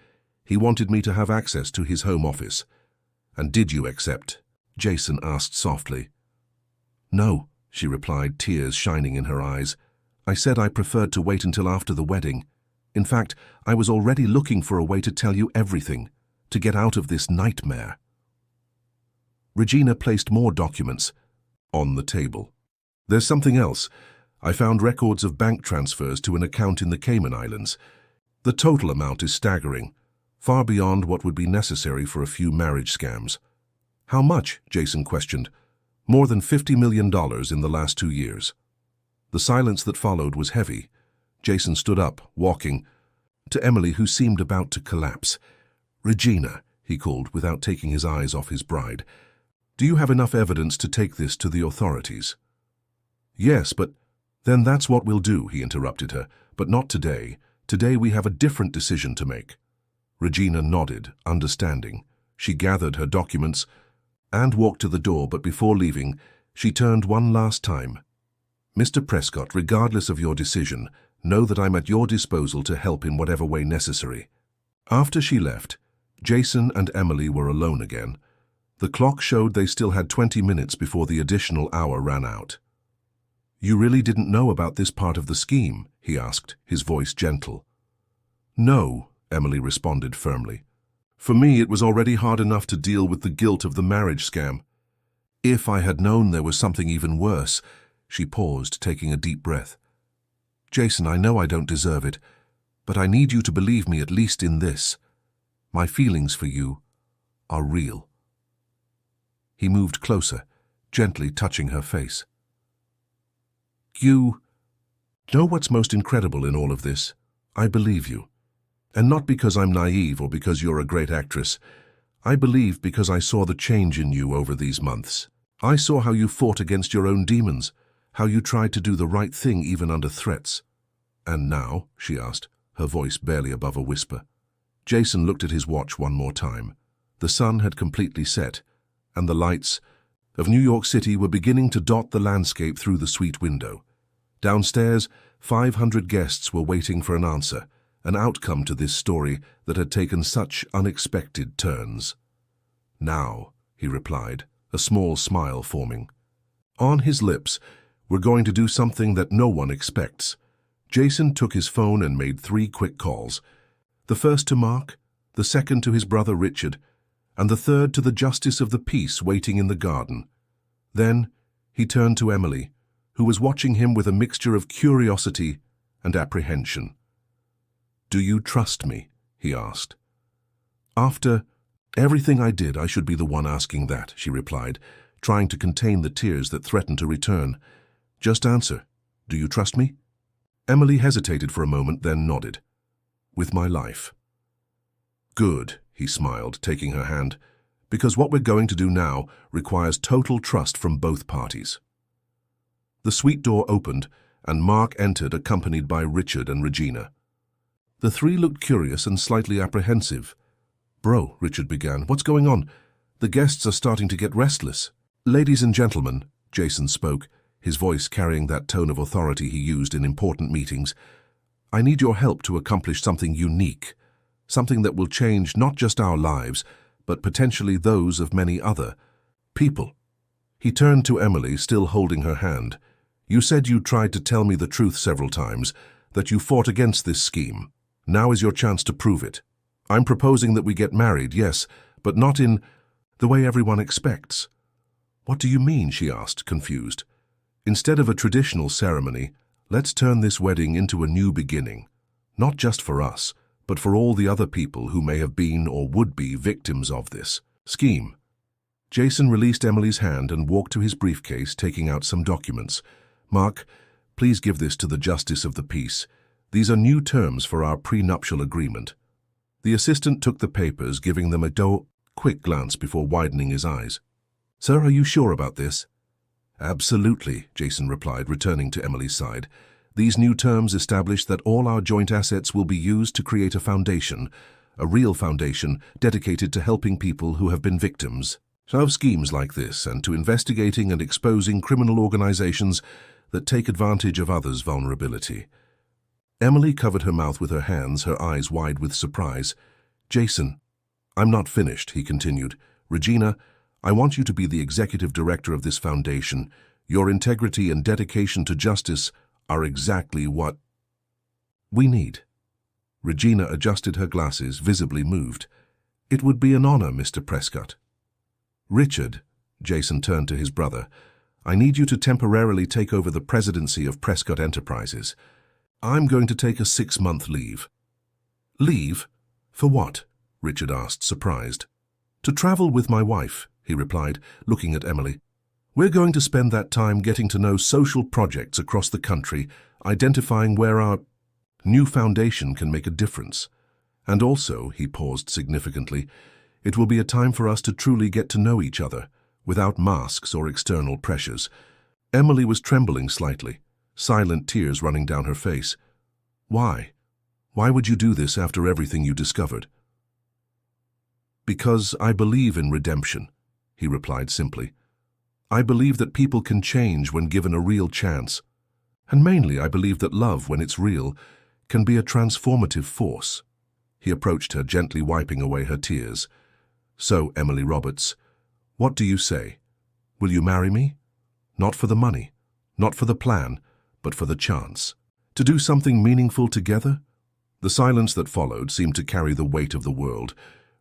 He wanted me to have access to his home office. And did you accept? Jason asked softly. No, she replied, tears shining in her eyes. I said I preferred to wait until after the wedding. In fact, I was already looking for a way to tell you everything, to get out of this nightmare. Regina placed more documents on the table. There's something else. I found records of bank transfers to an account in the Cayman Islands. The total amount is staggering, far beyond what would be necessary for a few marriage scams. How much? Jason questioned. More than $50 million in the last 2 years. The silence that followed was heavy. Jason stood up, walking to Emily, who seemed about to collapse. Regina, he called without taking his eyes off his bride. Do you have enough evidence to take this to the authorities? Yes, but then that's what we'll do, he interrupted her. But not today. Today we have a different decision to make. Regina nodded, understanding. She gathered her documents and walked to the door, but before leaving, she turned one last time. Mr. Prescott, regardless of your decision, know that I'm at your disposal to help in whatever way necessary. After she left, Jason and Emily were alone again. The clock showed they still had 20 minutes before the additional hour ran out. You really didn't know about this part of the scheme? He asked, his voice gentle. No, Emily responded firmly. For me, it was already hard enough to deal with the guilt of the marriage scam. If I had known there was something even worse, she paused, taking a deep breath. Jason, I know I don't deserve it, but I need you to believe me at least in this. My feelings for you are real. He moved closer, gently touching her face. You know what's most incredible in all of this? I believe you. And not because I'm naive or because you're a great actress. I believe because I saw the change in you over these months. I saw how you fought against your own demons, how you tried to do the right thing even under threats. And now, she asked, her voice barely above a whisper. Jason looked at his watch one more time. The sun had completely set, and the lights of New York City were beginning to dot the landscape through the suite window. Downstairs, 500 guests were waiting for an answer, an outcome to this story that had taken such unexpected turns. Now, he replied, a small smile forming. On his lips, we're going to do something that no one expects. Jason took his phone and made 3 quick calls. The first to Mark, the second to his brother Richard, and the third to the justice of the peace waiting in the garden. Then he turned to Emily, who was watching him with a mixture of curiosity and apprehension. "Do you trust me?" he asked. "After everything I did, I should be the one asking that," she replied, trying to contain the tears that threatened to return. "Just answer. Do you trust me?" Emily hesitated for a moment, then nodded. "With my life." "Good," he smiled, taking her hand, "because what we're going to do now requires total trust from both parties." The suite door opened, and Mark entered accompanied by Richard and Regina. The 3 looked curious and slightly apprehensive. "Bro," Richard began, "what's going on? The guests are starting to get restless." "Ladies and gentlemen," Jason spoke, his voice carrying that tone of authority he used in important meetings, "I need your help to accomplish something unique, something that will change not just our lives, but potentially those of many other people." He turned to Emily, still holding her hand. "You said you tried to tell me the truth several times, that you fought against this scheme. Now is your chance to prove it. I'm proposing that we get married, yes, but not in the way everyone expects." "What do you mean?" she asked, confused. "Instead of a traditional ceremony, let's turn this wedding into a new beginning, not just for us, but for all the other people who may have been or would be victims of this scheme." Jason released Emily's hand and walked to his briefcase, taking out some documents. "Mark, please give this to the Justice of the Peace. These are new terms for our prenuptial agreement." The assistant took the papers, giving them a quick glance before widening his eyes. "Sir, are you sure about this?" "Absolutely," Jason replied, returning to Emily's side. "These new terms establish that all our joint assets will be used to create a foundation, a real foundation dedicated to helping people who have been victims of schemes like this and to investigating and exposing criminal organizations that take advantage of others' vulnerability." Emily covered her mouth with her hands, her eyes wide with surprise. "Jason, I'm not finished," he continued. "Regina, I want you to be the executive director of this foundation. Your integrity and dedication to justice are exactly what we need." Regina adjusted her glasses, visibly moved. "It would be an honor, Mr. Prescott." "Richard," Jason turned to his brother, "I need you to temporarily take over the presidency of Prescott Enterprises. I'm going to take a 6-month leave." "Leave? For what?" Richard asked, surprised. "To travel with my wife," he replied, looking at Emily. "We're going to spend that time getting to know social projects across the country, identifying where our new foundation can make a difference. And also," he paused significantly, "it will be a time for us to truly get to know each other, without masks or external pressures." Emily was trembling slightly, silent tears running down her face. "Why? Why would you do this after everything you discovered?" "Because I believe in redemption," he replied simply. "I believe that people can change when given a real chance. And mainly I believe that love, when it's real, can be a transformative force." He approached her, gently wiping away her tears. "So, Emily Roberts, what do you say? Will you marry me? Not for the money, not for the plan, but for the chance. To do something meaningful together?" The silence that followed seemed to carry the weight of the world.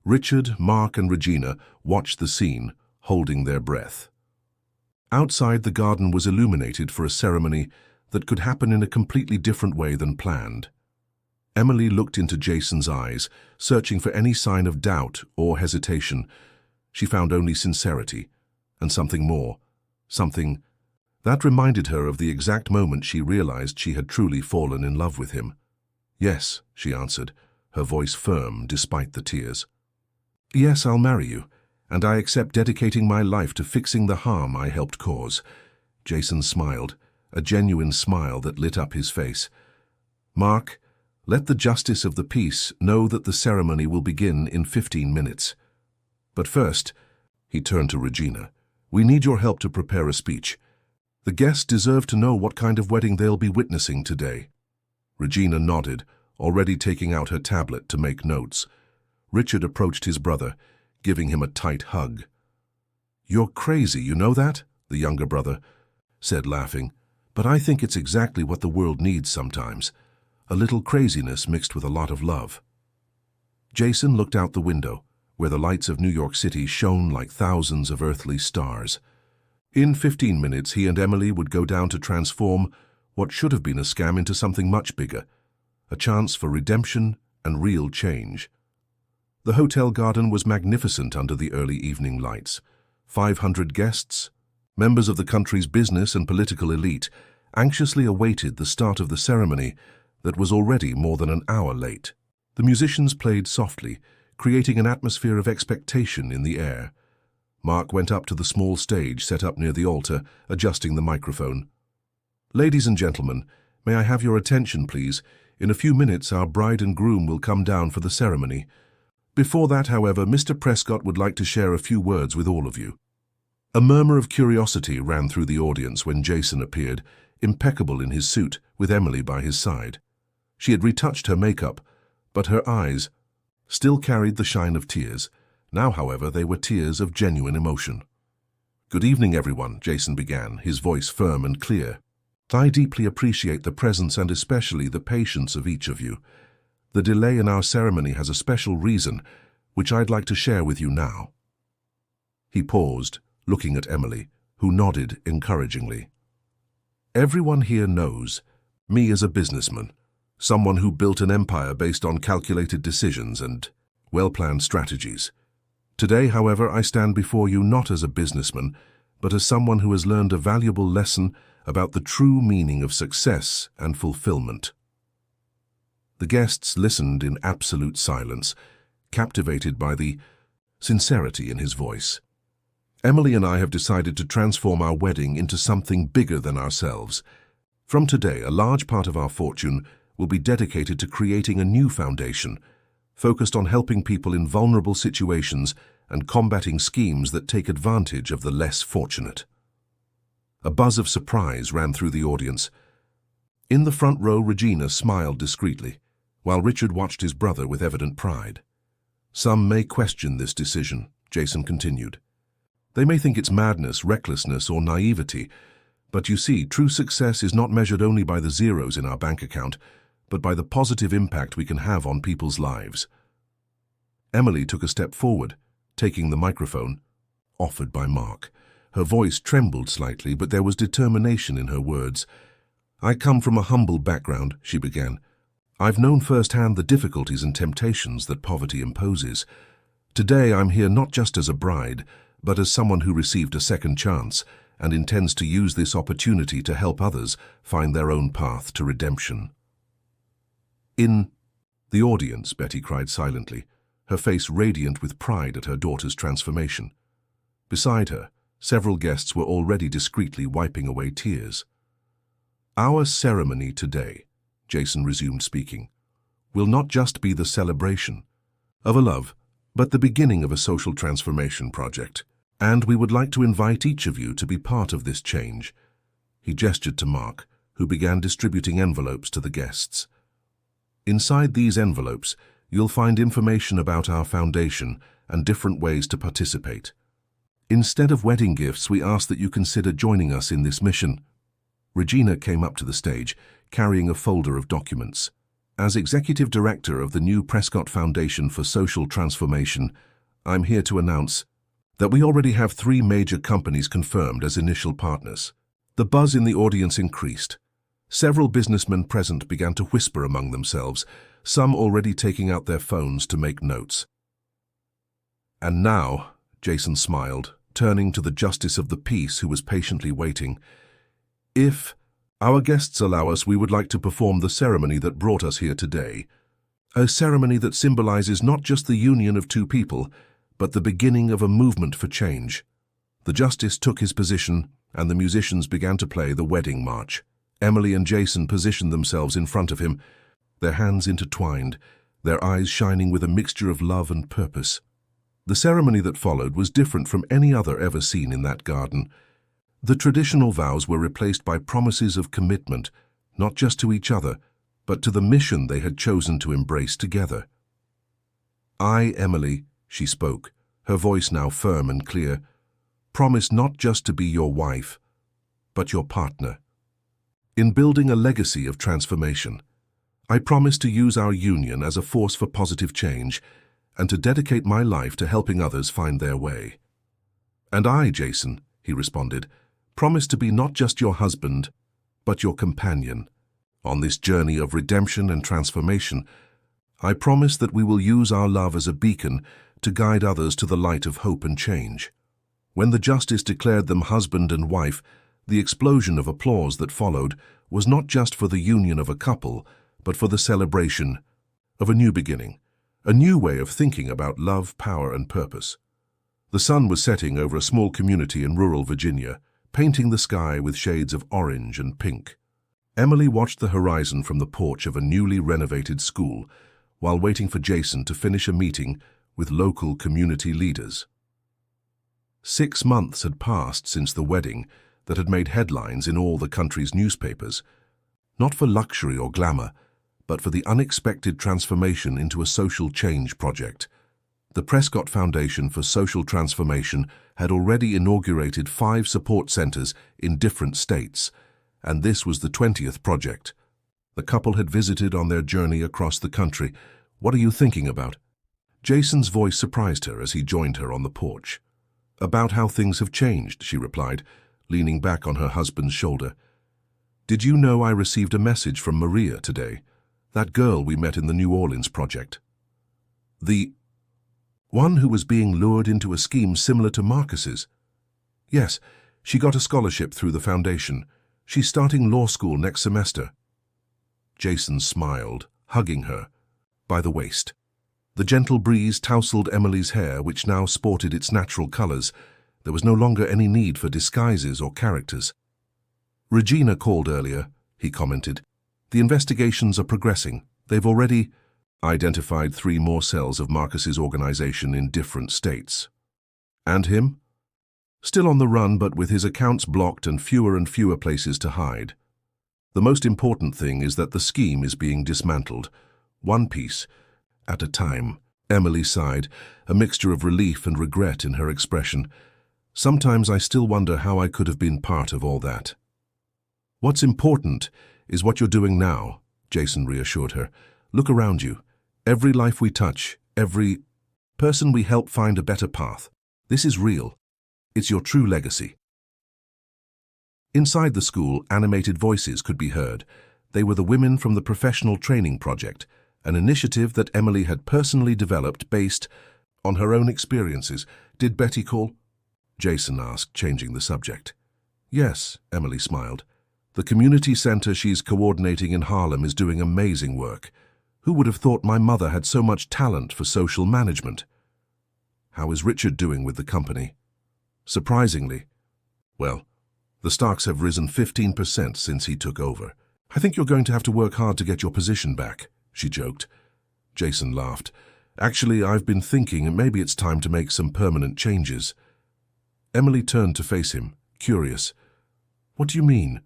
Richard, Mark, and Regina watched the scene, holding their breath. Outside, the garden was illuminated for a ceremony that could happen in a completely different way than planned. Emily looked into Jason's eyes, searching for any sign of doubt or hesitation. She found only sincerity, and something more, something that reminded her of the exact moment she realized she had truly fallen in love with him. "Yes," she answered, her voice firm despite the tears. "Yes, I'll marry you, and I accept dedicating my life to fixing the harm I helped cause." Jason smiled, a genuine smile that lit up his face. "Mark, let the justice of the peace know that the ceremony will begin in 15 minutes. But first," he turned to Regina, "we need your help to prepare a speech. The guests deserve to know what kind of wedding they'll be witnessing today." Regina nodded, already taking out her tablet to make notes. Richard approached his brother, giving him a tight hug. "You're crazy, you know that?" the younger brother said, laughing. "But I think it's exactly what the world needs sometimes. A little craziness mixed with a lot of love." Jason looked out the window, where the lights of New York City shone like thousands of earthly stars. In 15 minutes, he and Emily would go down to transform what should have been a scam into something much bigger, a chance for redemption and real change. The hotel garden was magnificent under the early evening lights. 500 guests, members of the country's business and political elite, anxiously awaited the start of the ceremony that was already more than an hour late. The musicians played softly, creating an atmosphere of expectation in the air. Mark went up to the small stage set up near the altar, adjusting the microphone. "Ladies and gentlemen, may I have your attention, please? In a few minutes, our bride and groom will come down for the ceremony. Before that, however, Mr. Prescott would like to share a few words with all of you." A murmur of curiosity ran through the audience when Jason appeared, impeccable in his suit, with Emily by his side. She had retouched her makeup, but her eyes still carried the shine of tears. Now, however, they were tears of genuine emotion. "Good evening, everyone," Jason began, his voice firm and clear. "I deeply appreciate the presence and especially the patience of each of you. The delay in our ceremony has a special reason, which I'd like to share with you now." He paused, looking at Emily, who nodded encouragingly. "Everyone here knows me as a businessman, someone who built an empire based on calculated decisions and well-planned strategies. Today, however, I stand before you not as a businessman, but as someone who has learned a valuable lesson about the true meaning of success and fulfillment." The guests listened in absolute silence, captivated by the sincerity in his voice. "Emily and I have decided to transform our wedding into something bigger than ourselves. From today, a large part of our fortune will be dedicated to creating a new foundation, focused on helping people in vulnerable situations and combating schemes that take advantage of the less fortunate." A buzz of surprise ran through the audience. In the front row, Regina smiled discreetly, while Richard watched his brother with evident pride. "Some may question this decision," Jason continued. "They may think it's madness, recklessness, or naivety, but you see, true success is not measured only by the zeros in our bank account, but by the positive impact we can have on people's lives." Emily took a step forward, taking the microphone, offered by Mark. Her voice trembled slightly, but there was determination in her words. "I come from a humble background," she began. "I've known firsthand the difficulties and temptations that poverty imposes. Today I'm here not just as a bride, but as someone who received a second chance and intends to use this opportunity to help others find their own path to redemption." "In the audience," Betty cried silently, her face radiant with pride at her daughter's transformation. Beside her, several guests were already discreetly wiping away tears. "Our ceremony today," Jason resumed speaking, "will not just be the celebration of a love, but the beginning of a social transformation project. And we would like to invite each of you to be part of this change." He gestured to Mark, who began distributing envelopes to the guests. "Inside these envelopes, you'll find information about our foundation and different ways to participate. Instead of wedding gifts, we ask that you consider joining us in this mission." Regina came up to the stage, carrying a folder of documents. "As Executive Director of the new Prescott Foundation for Social Transformation, I'm here to announce that we already have 3 major companies confirmed as initial partners." The buzz in the audience increased. Several businessmen present began to whisper among themselves, some already taking out their phones to make notes. "And now," Jason smiled, turning to the justice of the peace who was patiently waiting, "if our guests allow us, we would like to perform the ceremony that brought us here today. A ceremony that symbolizes not just the union of two people, but the beginning of a movement for change." The justice took his position, and the musicians began to play the wedding march. Emily and Jason positioned themselves in front of him, their hands intertwined, their eyes shining with a mixture of love and purpose. The ceremony that followed was different from any other ever seen in that garden. The traditional vows were replaced by promises of commitment, not just to each other, but to the mission they had chosen to embrace together. "I, Emily," she spoke, her voice now firm and clear, "promise not just to be your wife, but your partner. In building a legacy of transformation, I promise to use our union as a force for positive change and to dedicate my life to helping others find their way." "And I, Jason," he responded, "promise to be not just your husband, but your companion. On this journey of redemption and transformation, I promise that we will use our love as a beacon to guide others to the light of hope and change." When the justice declared them husband and wife, the explosion of applause that followed was not just for the union of a couple, but for the celebration of a new beginning, a new way of thinking about love, power, and purpose. The sun was setting over a small community in rural Virginia, painting the sky with shades of orange and pink. Emily watched the horizon from the porch of a newly renovated school while waiting for Jason to finish a meeting with local community leaders. 6 months had passed since the wedding that had made headlines in all the country's newspapers, not for luxury or glamour, but for the unexpected transformation into a social change project. The Prescott Foundation for Social Transformation had already inaugurated 5 support centers in different states, and this was the 20th project. The couple had visited on their journey across the country. "What are you thinking about?" Jason's voice surprised her as he joined her on the porch. "About how things have changed," she replied, leaning back on her husband's shoulder. "Did you know I received a message from Maria today? That girl we met in the New Orleans project. The one who was being lured into a scheme similar to Marcus's. Yes, she got a scholarship through the foundation. She's starting law school next semester." Jason smiled, hugging her by the waist. The gentle breeze tousled Emily's hair, which now sported its natural colors. There was no longer any need for disguises or characters. "Regina called earlier," he commented. "The investigations are progressing. They've already identified 3 more cells of Marcus's organization in different states." "And him?" "Still on the run, but with his accounts blocked and fewer places to hide. The most important thing is that the scheme is being dismantled, one piece at a time." Emily sighed, a mixture of relief and regret in her expression. "Sometimes I still wonder how I could have been part of all that." "What's important is what you're doing now," Jason reassured her. "Look around you. Every life we touch, every person we help find a better path. This is real. It's your true legacy." Inside the school, animated voices could be heard. They were the women from the Professional Training Project, an initiative that Emily had personally developed based on her own experiences. "Did Betty call?" Jason asked, changing the subject. "Yes," Emily smiled. "The community center she's coordinating in Harlem is doing amazing work. Who would have thought my mother had so much talent for social management?" "How is Richard doing with the company?" "Surprisingly, well, the stocks have risen 15% since he took over. I think you're going to have to work hard to get your position back," she joked. Jason laughed. "Actually, I've been thinking maybe it's time to make some permanent changes." Emily turned to face him, curious. "What do you mean?"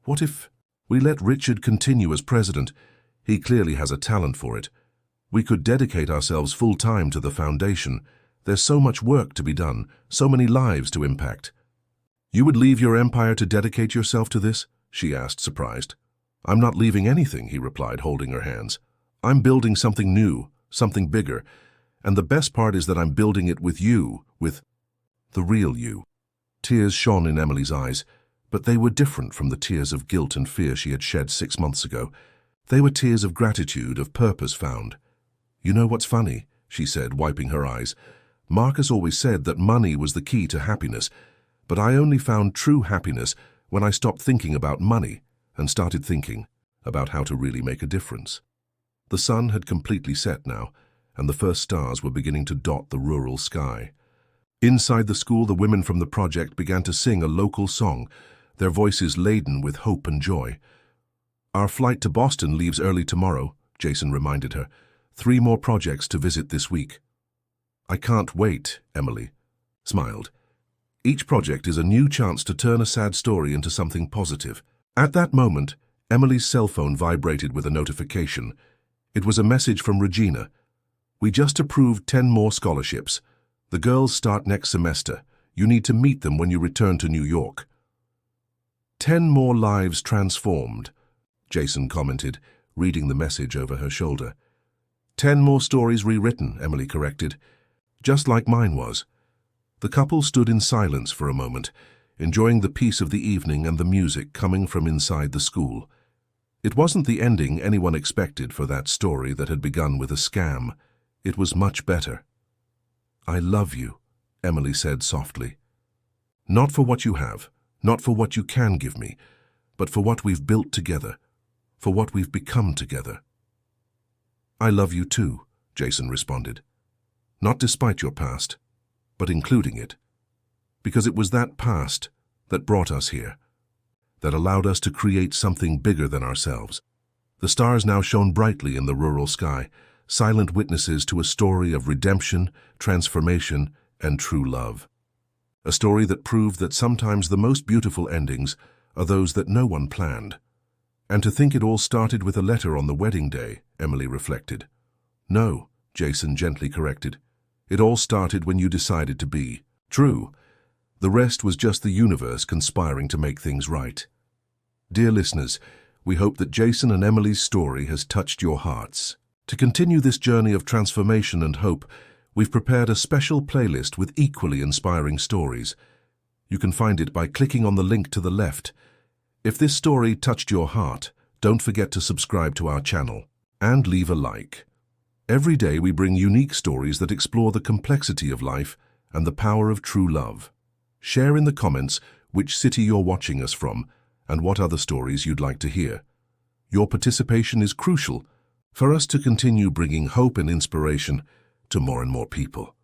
"What if we let Richard continue as president? He clearly has a talent for it. We could dedicate ourselves full-time to the foundation. There's so much work to be done, so many lives to impact." "You would leave your empire to dedicate yourself to this?" she asked, surprised. "I'm not leaving anything," he replied, holding her hands. "I'm building something new, something bigger, and the best part is that I'm building it with you, with the real you." Tears shone in Emily's eyes. But they were different from the tears of guilt and fear she had shed 6 months ago. They were tears of gratitude, of purpose found. "You know what's funny?" she said, wiping her eyes. "Marcus always said that money was the key to happiness, but I only found true happiness when I stopped thinking about money and started thinking about how to really make a difference." The sun had completely set now, and the first stars were beginning to dot the rural sky. Inside the school, the women from the project began to sing a local song, their voices laden with hope and joy. "Our flight to Boston leaves early tomorrow," Jason reminded her. 3 more projects to visit this week." "I can't wait," Emily smiled. Each project is a new chance to turn a sad story into something positive. At that moment, Emily's cell phone vibrated with a notification. It was a message from Regina. "We just approved 10 more scholarships. The girls start next semester. You need to meet them when you return to New York." 10 more lives transformed, Jason commented, reading the message over her shoulder. 10 more stories rewritten, Emily corrected. "Just like mine was." The couple stood in silence for a moment, enjoying the peace of the evening and the music coming from inside the school. It wasn't the ending anyone expected for that story that had begun with a scam. It was much better. "I love you," Emily said softly. "Not for what you have, not for what you can give me, but for what we've built together, for what we've become together." "I love you too," Jason responded. "Not despite your past, but including it. Because it was that past that brought us here, that allowed us to create something bigger than ourselves." The stars now shone brightly in the rural sky, silent witnesses to a story of redemption, transformation, and true love. A story that proved that sometimes the most beautiful endings are those that no one planned. "And to think it all started with a letter on the wedding day," Emily reflected. "No," Jason gently corrected. "It all started when you decided to be true. The rest was just the universe conspiring to make things right." Dear listeners, we hope that Jason and Emily's story has touched your hearts. To continue this journey of transformation and hope, we've prepared a special playlist with equally inspiring stories. You can find it by clicking on the link to the left. If this story touched your heart, don't forget to subscribe to our channel and leave a like. Every day we bring unique stories that explore the complexity of life and the power of true love. Share in the comments which city you're watching us from and what other stories you'd like to hear. Your participation is crucial for us to continue bringing hope and inspiration to more and more people.